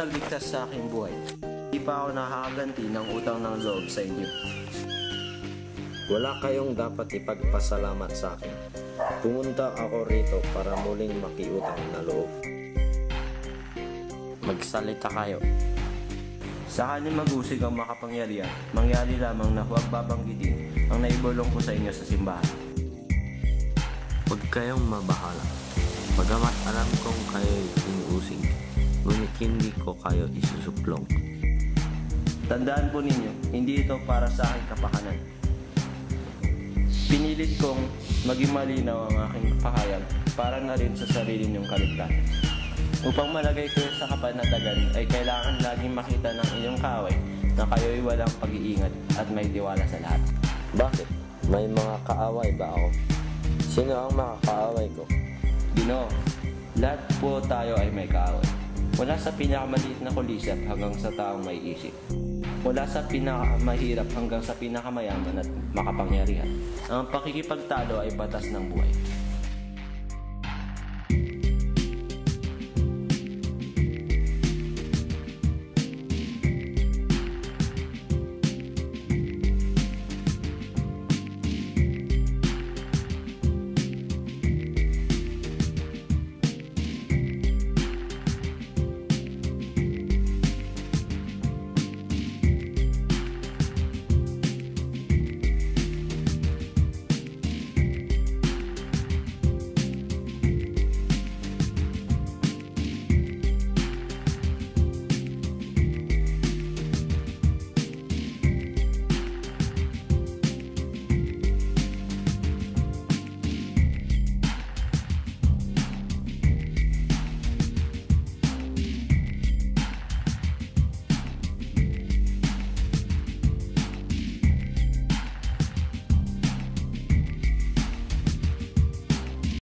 nagligtas sa aking buhay. Di pa ako nakakaganti ng utang ng loob sa inyo. Wala kayong dapat ipagpasalamat sa akin. Pumunta ako rito para muling makiutang na loob. Magsalita kayo. Sakaling mag-usig ang makapangyarihan, mangyari lamang na huwag babanggitin ang naibulong ko sa inyo sa simbahan. Huwag kayong mabahala. Bagamat alam kong kayo'y inuusig, ngunit hindi ko kayo isusuplong. Tandaan po ninyo, hindi ito para sa aking kapakanan. Pinilit kong maging malinaw ang aking pahayag para na rin sa sarili niyong kaligtasan. Upang malagay ko sa kapanatagan ay kailangan laging makita ng iyong kaaway na kayo'y walang pag-iingat at may tiwala sa lahat. Bakit? May mga kaaway ba ako? Sino ang mga kaaway ko? Ginoo, lahat po tayo ay may kaaway. Wala sa pinakamaliit na kulisap hanggang sa taong may isip. Wala sa pinakamahirap hanggang sa pinakamayaman at makapangyarihan. Ang pakikipagtalo ay batas ng buhay.